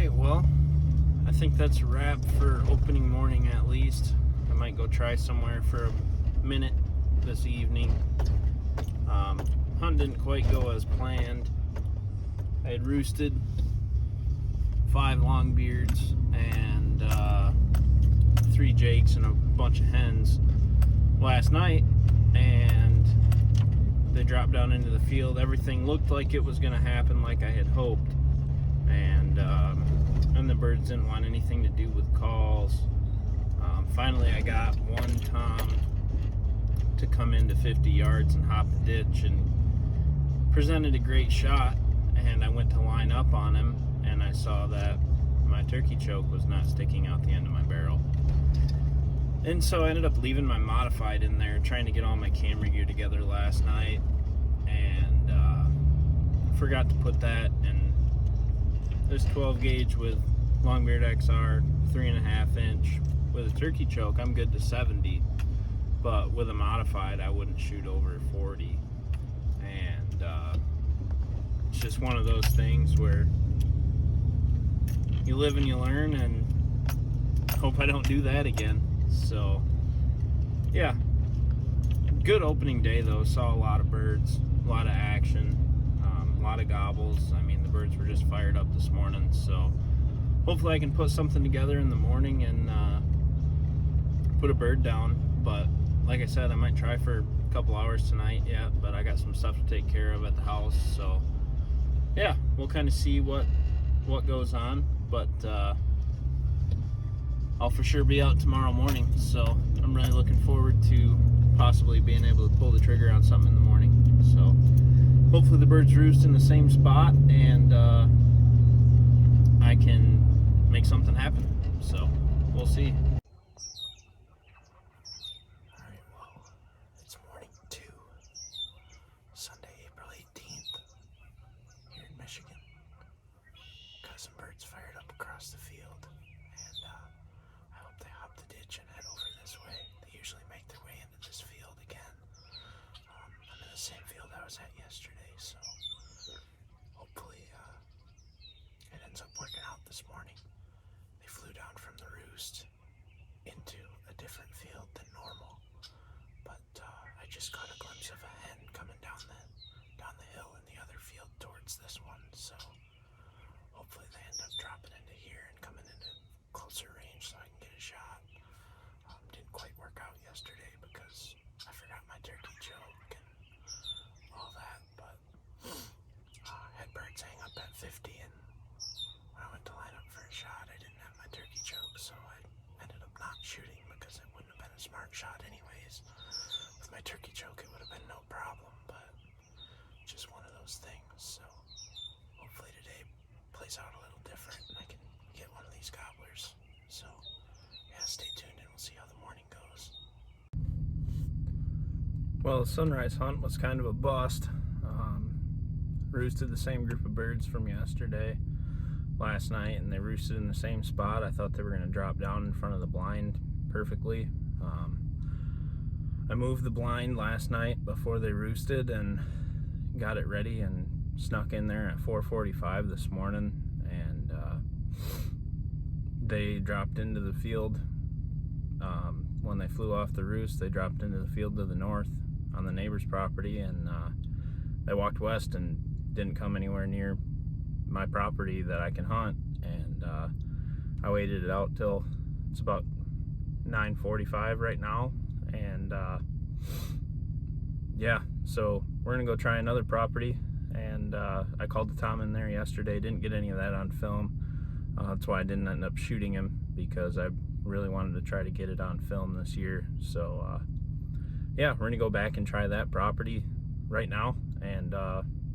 Alright, well, I think that's a wrap for opening morning at least. I might go try somewhere for a minute this evening. Hunt didn't quite go as planned. I had roosted 5 longbeards and 3 jakes and a bunch of hens last night, and they dropped down into the field. Everything looked like it was going to happen like I had hoped, and the birds didn't want anything to do with calls. Finally I got one tom to come into 50 yards and hop the ditch and presented a great shot, and I went to line up on him and I saw that my turkey choke was not sticking out the end of my barrel. And so I ended up leaving my modified in there, trying to get all my camera gear together last night, and forgot to put that in this 12 gauge with Longbeard XR 3.5 inch with a turkey choke. I'm good to 70, but with a modified I wouldn't shoot over 40. And it's just one of those things where you live and you learn, and hope I don't do that again. So yeah, good opening day though. Saw a lot of birds, a lot of action, a lot of gobbles. I mean, the birds were just fired up this morning, so hopefully I can put something together in the morning and put a bird down. But like I said, I might try for a couple hours tonight yet, but I got some stuff to take care of at the house. So yeah, we'll kind of see what goes on, but I'll for sure be out tomorrow morning, so I'm really looking forward to possibly being able to pull the trigger on something in the morning. So hopefully the birds roost in the same spot and I can make something happen. So we'll see. Alright, well, it's morning 2, Sunday, April 18th, here in Michigan. Got some birds fired up across the field, and I hope they hop the ditch and head over this way. They usually make their way into this field again. I'm in the same field I was at yesterday, so hopefully it ends up working out this morning. They flew down from the roost into a different field than normal, but I just caught a glimpse of a hen coming down the hill in the other field towards this one, so hopefully they end up dropping into here and coming into closer range so I can get a shot. Didn't quite work out yesterday because I forgot my turkey choke and all that, but had birds hang up at 50, and when I went to line up for a shot I didn't have my turkey choke, so I ended up not shooting because it wouldn't have been a smart shot anyways. With my turkey choke it would have been no problem, but just one of those things. So hopefully today plays out a little different and I can get one of these gobblers. So yeah, stay tuned and we'll see how the morning goes. Well, the sunrise hunt was kind of a bust. Roosted the same group of birds from yesterday last night, and they roosted in the same spot. I thought they were going to drop down in front of the blind perfectly. I moved the blind last night before they roosted and got it ready and snuck in there at 4:45 this morning, and they dropped into the field. When they flew off the roost, they dropped into the field to the north on the neighbor's property, and they walked west and didn't come anywhere near my property that I can hunt. And I waited it out till it's about 9:45 right now, and yeah, so we're gonna go try another property. And I called the tom in there yesterday, didn't get any of that on film. That's why I didn't end up shooting him, because I really wanted to try to get it on film this year. So yeah, we're gonna go back and try that property right now and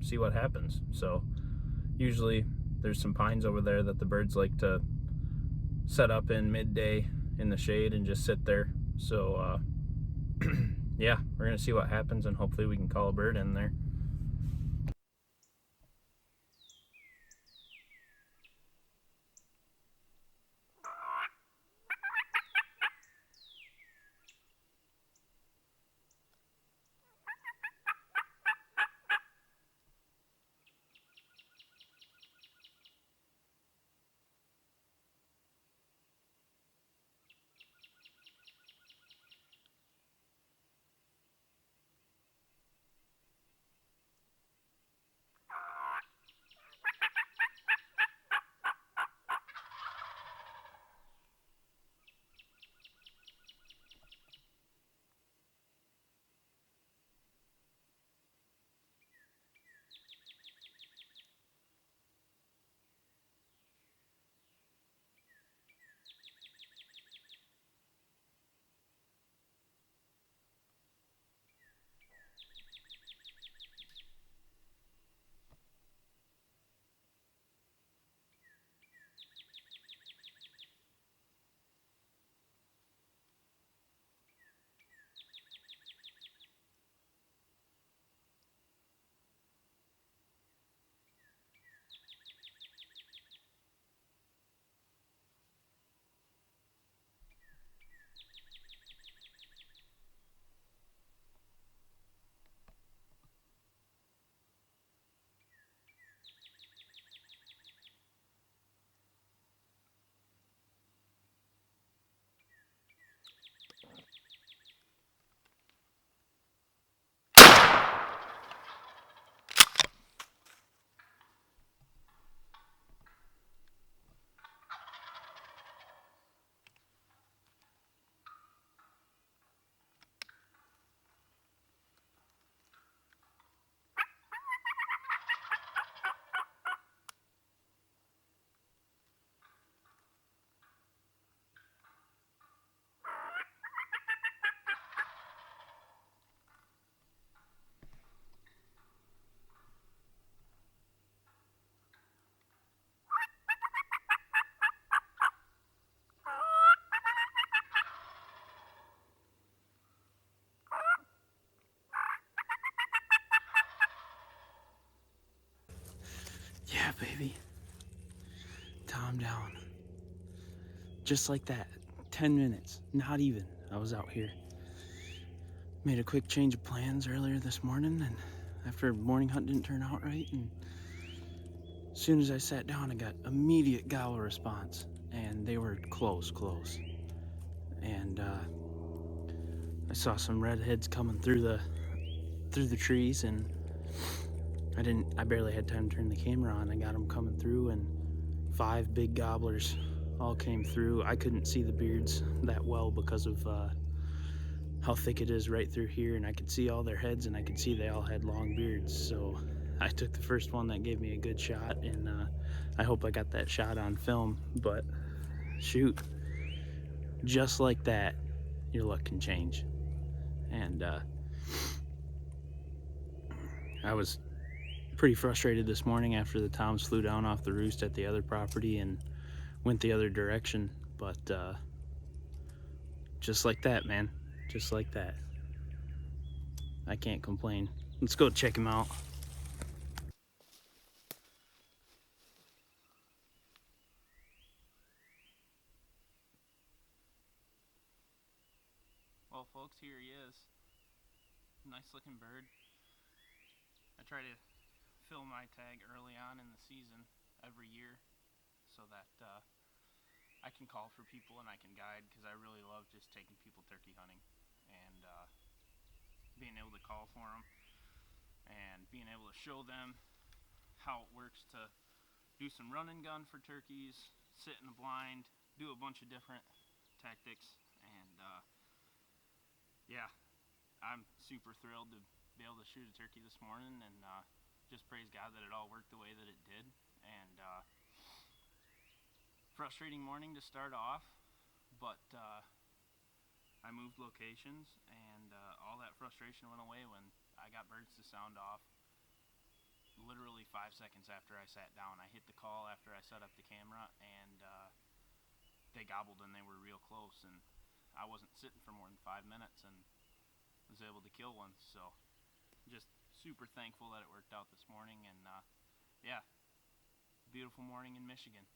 see what happens. So usually there's some pines over there that the birds like to set up in midday in the shade and just sit there. So yeah, we're gonna see what happens, and hopefully we can call a bird in there. baby. Calm down. Just like that. 10 minutes. Not even. I was out here. Made a quick change of plans earlier this morning, and after morning hunt didn't turn out right, and as soon as I sat down, I got immediate gobble response, and they were close. And I saw some redheads coming through the trees, and I barely had time to turn the camera on. I got them coming through, and 5 big gobblers all came through. I couldn't see the beards that well because of how thick it is right through here, and I could see all their heads, and I could see they all had long beards. So I took the first one that gave me a good shot, and I hope I got that shot on film. But shoot, just like that, your luck can change. And I was pretty frustrated this morning after the toms flew down off the roost at the other property and went the other direction, but just like that, man, just like that. I can't complain. Let's go check him out. Well, folks, here he is. Nice looking bird. I try to fill my tag early on in the season every year so that I can call for people and I can guide, because I really love just taking people turkey hunting and being able to call for them and being able to show them how it works to do some run and gun for turkeys, sit in the blind, do a bunch of different tactics, and yeah, I'm super thrilled to be able to shoot a turkey this morning, and just praise God that it all worked the way that it did. And frustrating morning to start off, but I moved locations, and all that frustration went away when I got birds to sound off literally 5 seconds after I sat down. I hit the call after I set up the camera, and they gobbled, and they were real close, and I wasn't sitting for more than 5 minutes and was able to kill one. So just super thankful that it worked out this morning, and yeah, beautiful morning in Michigan.